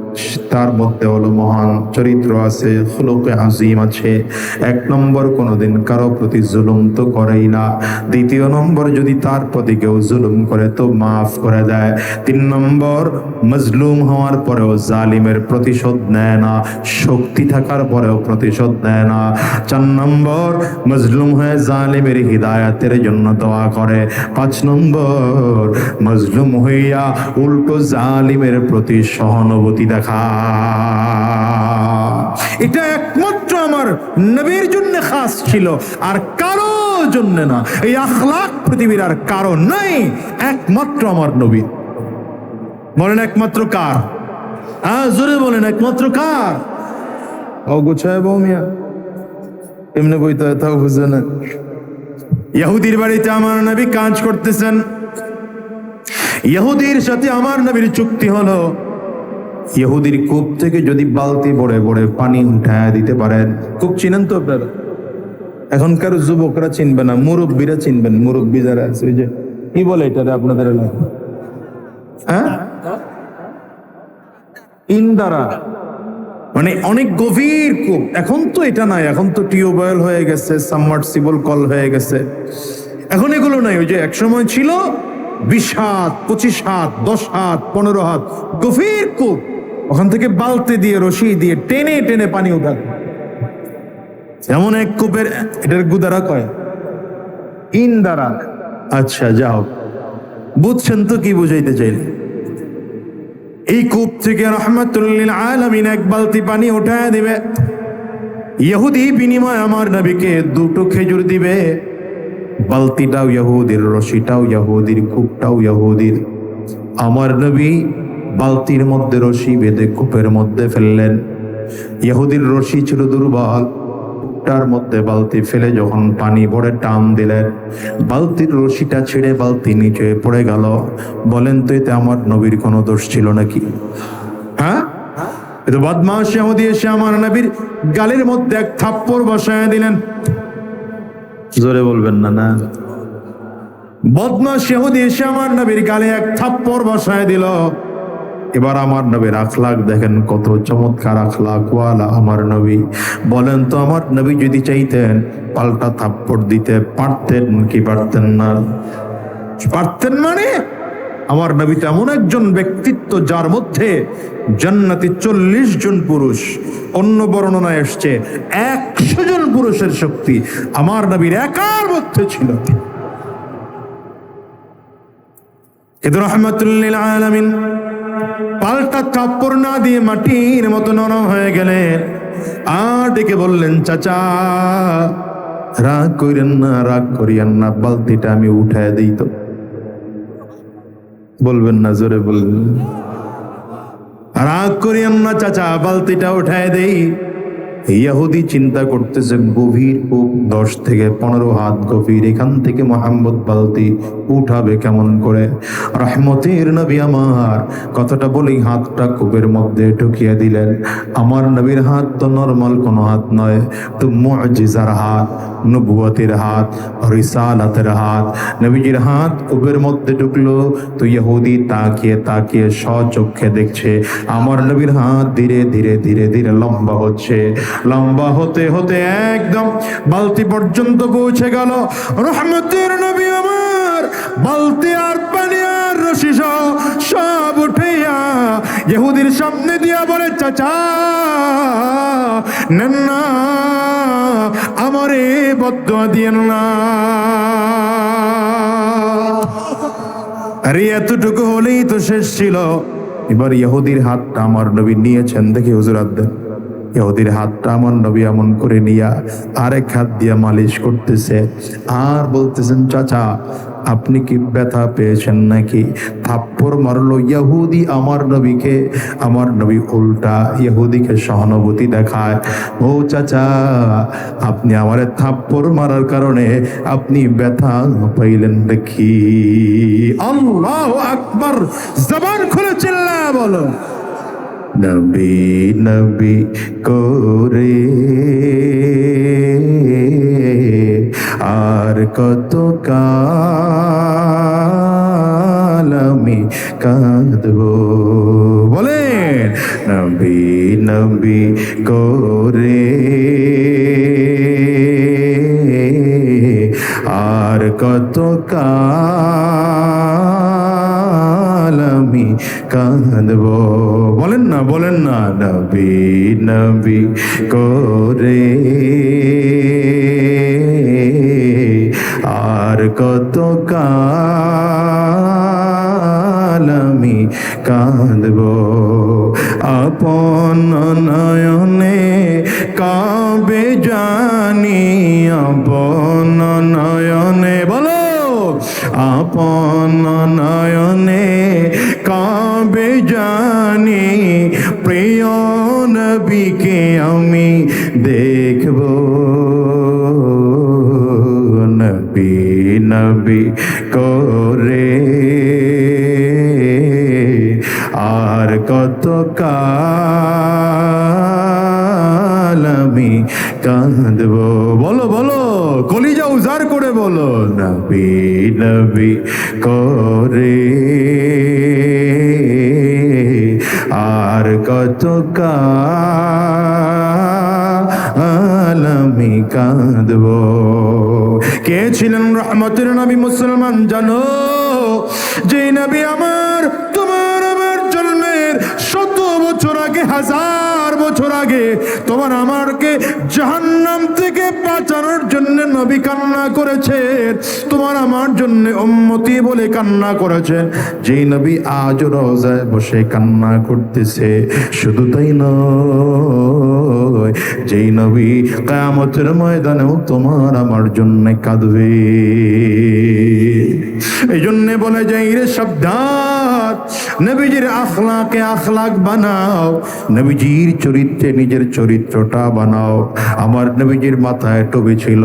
তার মধ্যে হলো মহান চরিত্র আছে, খুলুকে আজিম আছে। 1 নম্বর, কোনোদিন কারো প্রতি জুলুম তো করেই না। 2 নম্বর, যদি তার প্রতি কেউ জুলুম করে তো মাফ করে দেয়। 3 নম্বর, মজলুম হওয়ার পরেও জালিমের প্রতিশোধ নেয় না, শক্তি থাকার পরেও প্রতিশোধ নেয় না। 4 নম্বর, মজলুম হয়ে জালিমের হিদায়াতের জন্য দোয়া করে। 5 নম্বর, মজলুম হইয়া উল্টো জালিমের প্রতি সহানুভূতি দেখা। এটা একমাত্র আমার নবীর জন্য খাস ছিল, আর কারো জন্য না। এই আখলাক পৃথিবীর আর কারো নাই, একমাত্র আমার নবী। বলেন একমাত্র কার? জোরে বলেন একমাত্র কার? অগোছায় বৌমিয়া এমনি বইতে তাও বুঝে না। ইহুদির বাড়িতে আমার নবী কাজ করতেছেন, ইহুদির সাথে আমার নবীর চুক্তি হলো, ইহুদির কূপ থেকে যদি বালতি ভরে ভরে পানি উঠায় দিতে পারেন। কূপ চিনেন তো আপনারা? এখনকার যুবকরা চিনবে না, মুরব্বীরা চিনবেন। মুরব্বী যারা আছে, ওই যে কি বলে এটা আপনাদের এলাকায়, হ্যাঁ, ইন্দারা, মানে অনেক গভীর কূপ। এখন তো এটা নাই, এখন তো টিউবওয়েল হয়ে গেছে, সাবমার্সিবল কল হয়ে গেছে, এখন এগুলো নাই। ওই যে একসময় ছিল 20 হাত, 25 হাত, 10 হাত, 15 হাত গভীর কূপ, ওখান থেকে বালতি দিয়ে রশি দিয়ে টেনে টেনে পানি উঠাত। এমন এক কূপের, এটার গুদারা কয় ইন্দারা। আচ্ছা যাও, বুঝছেন তো কি বুঝাইতে চাইলে? এই কূপ থেকে রাহমাতুল লিল আলামিন 1 বালতি পানি উঠায় দিবে। ইহুদি বিনিময় আমার নবীকে 2টো খেজুর দিবে। বালতিটাও ইহুদির, রশিটাও ইহুদির, কূপটাও ইহুদির। আমার নবী বালতির মধ্যে রশি বেঁধে কূপের মধ্যে ফেললেন। ইহুদির রশি ছিল দুর্বল, কূপটার মধ্যে বালতি ফেলে যখন পানি ভরে টান দিলেন, বালতির রশিটা ছেড়ে বালতি নিচে পড়ে গেল। বলেন তো এতে আমার নবীর কোনো দোষ ছিল নাকি? হ্যাঁ, এটা বদমাশ ইহুদি এসে আমার নবীর গালের মধ্যে এক থাপ্পড় বসায় দিলেন। জোরে বলবেন না। না, বদমাশ ইহুদি এসে আমার নবীর গালে এক থাপ্পড় বসায় দিল। এবার আমার নবীর আখলাক দেখেন, কত চমৎকার আখলাক ওয়ালা আমার নবী। বলেন তো আমার নবী যদি চাইতেন পাল্টা থাপ্পড় দিতে পারতেন কি পারতেন না? পারতেন। মানে আমার নবী তো এমন একজন ব্যক্তিত্ব যার মধ্যে জান্নাতি 40 জন পুরুষ, অন্য বর্ণনায় এসছে 100 জন পুরুষের শক্তি আমার নবীর একার মধ্যে ছিল। কিন্তু রাহমাতুল লিল আলামিন পাল্টা থাপ্পড় না দিয়ে মাটির মতো নরম হয়ে গেলেন। আর ডেকে বললেন, চাচা রাগ করিয়েন না, রাগ করিয়েন না, বালতিটা আমি উঠায় দিই তো। বলবেন না, জোরে বলবেন। রাগ করিয়েন না চাচা, বালতিটা উঠায় দেই। ইহুদি চিন্তা করতেছে গভীর কূপ, 10 থেকে 15 হাত গভীর, এখান থেকে মুহাম্মদ বালতি উঠাবে কেমন করে? রহমতের নবী আমার কথাটা বলেই হাতটা কূপের মধ্যে ঢুকিয়ে দিলেন। আমার নবীর হাত তো নরমাল কোনো হাত নয়, তো মুজিজার হাত, নবুয়তের হাত, রিসালাতের হাত। নবীজির হাত কূপের মধ্যে ঢুকলো তো ইহুদি তাকিয়ে তাকিয়ে স্বচক্ষে দেখছে আমার নবীর হাত ধীরে ধীরে ধীরে ধীরে লম্বা হচ্ছে। লম্বা হতে হতে একদম বালতি পর্যন্ত পৌঁছে গেল। রহমতের নবী আমার বালতি আর পানি আর রশি সব উঠাইয়া ইহুদির সামনে দিয়া বলে, চাচা নেন না, আমারে বদদুয়া দিয়েন না। আরে এতটুকু হলেই তো শেষ ছিল। এবার ইহুদির হাতটা আমার নবী নিয়েছেন, দেখি হুজুর হাত দেন। ইহুদির হাতটা আমার নবী এমন করে নিয়া আরেক হাত দিয়া মালিশ করতেছে আর বলতেছেন, চাচা আপনি কি ব্যথা পেয়েছেন নাকি? থাপ্পড় মারলো ইহুদি আমার নবীকে। আমার নবী উল্টা ইহুদিকে সহানুভূতি দেখায়, ও চাচা আপনি আমারে থাপ্পড় মারার কারণে আপনি ব্যথা পাইলেন দেখি। আল্লাহু আকবার, জবান খুলে চিল্লায়া বলো। নবী নবী করে আর কত কাল আমি কাঁদবো? বলেন, নবী নবী করে আর কত কাল আমি কাঁদবো? বলেন না, বলেন না, নবী নবী করে আর কত কাল আমি কাঁদবো? আপন নয়নে কাবে জানি, আপন নয়নে বলো, আপন নয়নে কাবে জানি, প্রিয় নবীকে আমি দেখব। নবী নবী করে আর কত কাল আমি কাঁদব? বলো বলো, কলিজা উজাড় করে বলো, নবী নবী করে আর কত কাল আমি কাঁদব? কে ছিলেন রহমতের নবী মুসলমান জানো? যে নবী আমার তোমার আমার জন্মের 100 বছর আগে, 1000 বছর আগে তোমার আমারকে জাহান্নাম থেকে বাঁচানোর জন্য নবী কান্না করেছেন, তোমার আমার জন্য উম্মতি বলে কান্না করেছেন, যেই নবী আজ রওজায় বসে কান্না করতেছে। শুধু তাই নয়, যেই নবী কিয়ামতের ময়দানেও তোমার আমার জন্য কাঁদবে। এই জন্য বলে যাই রে সাবধান, নবীজির আখলাকে আখলাক বানাও, নবীজির চরিত্রে নিজের চরিত্রটা বানাও। আমার নবীজির মাথায় টুপি ছিল,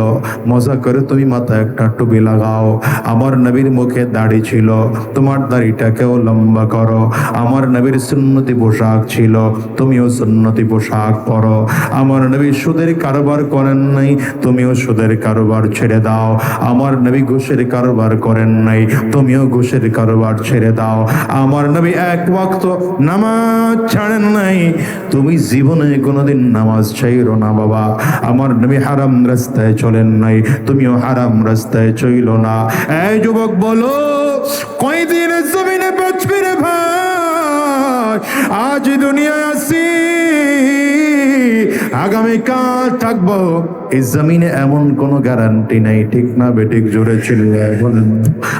মজা করে তুমি মাথায় একটা টুপি লাগাও। আমার নবীর মুখে দাড়ি ছিল, তোমার দাড়িটাকেও লম্বা করো। আমার নবীর সুন্নতি পোশাক ছিল, তুমিও সুন্নতি পোশাক পরো। আমার নবী সুদের কারবার করেন নাই, তুমিও সুদের কারবার ছেড়ে দাও। আমার নবী ঘুষের কারবার করেন নাই, তুমিও ঘুষের কারবার ছেড়ে দাও। আমার নবী এক ওয়াক্ত নামাজ ছাড়েন নাই, তুমি জীবনে কোনোদিন নামাজ ছাইরো না বাবা। আমার নবী হারাম রাস্তায় চলেন নাই, তুমিও হারাম রাস্তায় চইলো না। এই যুবক বলো, কয়দিন জমিনে বাঁচবি রে ভাই? আজ দুনিয়ায় আসি, আগামীকাল থাকবো। এই জমিনে এমন কোনো গ্যারান্টি নাই, ঠিক না বেঠিক? জোরে চিল্লায় বলেন।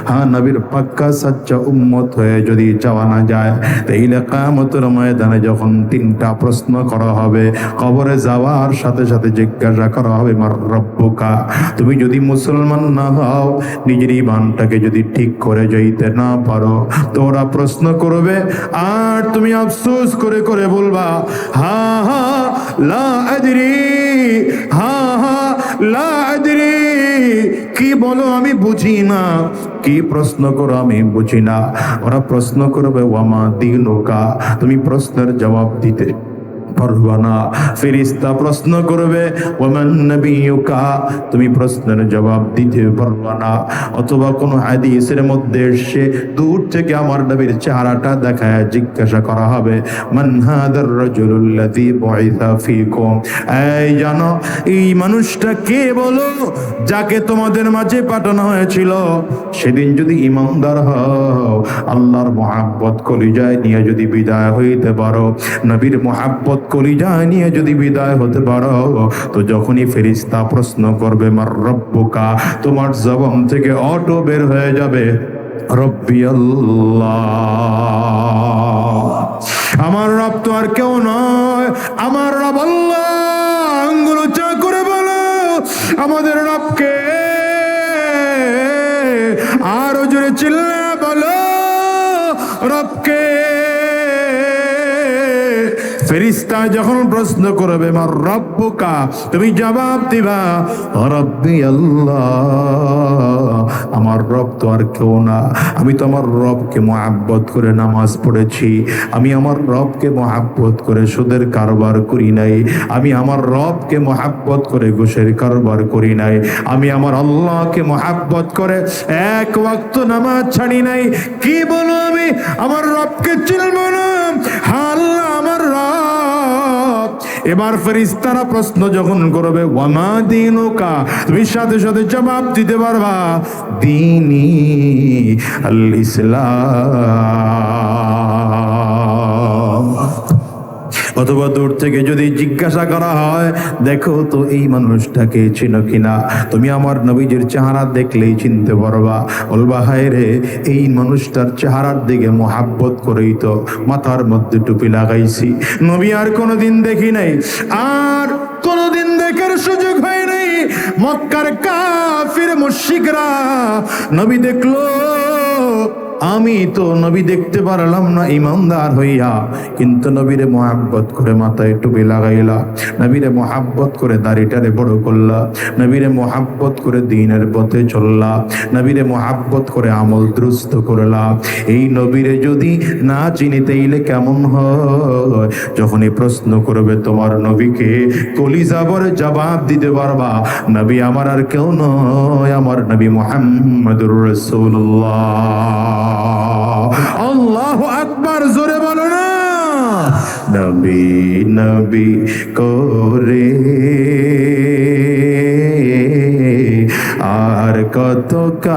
হ্যাঁ, নবীর পাক্কা সাচ্চা উম্মত হয়ে যদি যাওয়া না যায়, তাইলে কিয়ামতের ময়দানে যখন তিনটা প্রশ্ন করা হবে, কবরে যাওয়ার সাথে সাথে জিজ্ঞাসা করা হবে মার রব্বুকা। তুমি যদি মুসলমান না হও, নিজের ঈমানটাকে যদি ঠিক করে যাইতে না পারো, তোরা প্রশ্ন করবে আর তুমি আফসোস করে করে বলবা হা হা লা আদরি, হা হা লা আদরি। কি বলো আমি বুঝি না, কি প্রশ্ন করো আমি বুঝি না। ওরা প্রশ্ন করবে ওয়ামা দিনুকা, তুমি প্রশ্নের জবাব দিতে পারবা না। ফেরেশতা প্রশ্ন করবে ওয়ামান নবিয়ুকা, তুমি প্রশ্নের জবাব দিতে পারবা না। অথবা কোন হাদিসের মধ্যে এসে দূর থেকে আমার নবীর চেহারাটা দেখায় জিজ্ঞাসা করা হবে মান হাদার রাজুলুল্লাযী বুইসা ফীকুম, এই জানো এই মানুষটা কে বলো, যাকে তোমাদের মাঝে পাঠানো হয়েছিল। সেদিন যদি ইমানদার হও, আল্লাহর মহব্বত কলিজায় নিয়ে যদি বিদায় হইতে পারো, নবীর মহব্বত কলিজায় নিয়ে যদি বিদায় হতে পারো, তো যখনই ফেরেশতা প্রশ্ন করবে মার রব্বুকা, তোমার জবান থেকে অটো বের হয়ে যাবে রব্বি আল্লাহ। আমার রব তো আর কেউ নয়, আমার রব আল্লাহ। আঙ্গুল উঁচা করে বলো আমাদের রবকে, আরো জোরে চিল্লা বলো রবকে। ফেরেশতা যখন প্রশ্ন করবে মার রব্বুকা, তুমি জবাব দিবা রব্বি আল্লাহ, আমার রব তো আর কেউ না। আমি তো আমার রবকে মহব্বত করে নামাজ পড়েছি, আমি আমার রবকে মহব্বত করে সুদের কারবার করি নাই, আমি আমার রবকে মহব্বত করে ঘুষের কারবার করি নাই, আমি আমার আল্লাহকে মহব্বত করে এক ওয়াক্ত নামাজ ছাড়ি নাই। কি বলো আমি আমার রবকে চিনব না? আল্লাহ আমার রব। এবার ফেরেশতারা প্রশ্ন যখন করবে ওয়ামা দিনুকা, তুমি সাথে সাথে জবাব দিতে পারবা দীনি আল ইসলাম। অথবা দূর থেকে যদি জিজ্ঞাসা করা হয় দেখো তো এই মানুষটাকে চিনো কিনা, তুমি আমার নবীজির চেহারা দেখলেই চিনতে পারবা। বলবা হায় রে, এই মানুষটার চেহারার দিকে মোহাব্বত করেই তো মাথার মধ্যে টুপি লাগাইছি। নবী আর কোনোদিন দেখি নাই, আর কোনোদিন দেখার সুযোগ হয় নাই। মক্কার কাফির মুশরিকরা নবী দেখলো, আমি তো নবী দেখতে পারলাম না ইমানদার হইয়া, কিন্তু নবীরে মহাব্বত করে মাথায় টুপি লাগাইলা, নবীরে মহাব্বত করে দাড়িটারে বড় করলা, নবীরে মহাব্বত করে দ্বীনের পথে চললা, নবীরে মহাব্বত করে আমল দুরুস্ত করলা। এই নবীরে যদি না চিনি তাইলে কেমন হয়? যখনই প্রশ্ন করবে তোমার নবীকে, কলিজা ভরে জবাব দিতে পারবা নবী আমার আর কেউ নয়, আমার নবী মুহাম্মদুর রাসূলুল্লাহ। আল্লাহু আকবার, জোরে বলো না। নবী নবী করে আর কত কাল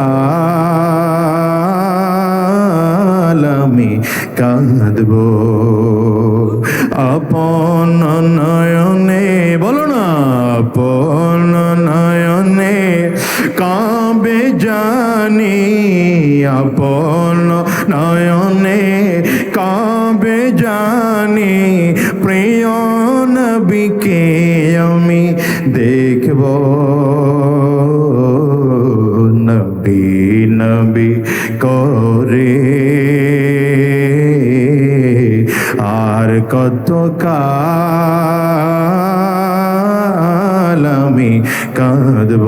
আমি কাঁদবো, আপন আপন নয়নে কাবে জানি প্রিয় নবীকে আমি দেখব নবী নবী করে আর কত কাল আমি কাঁদব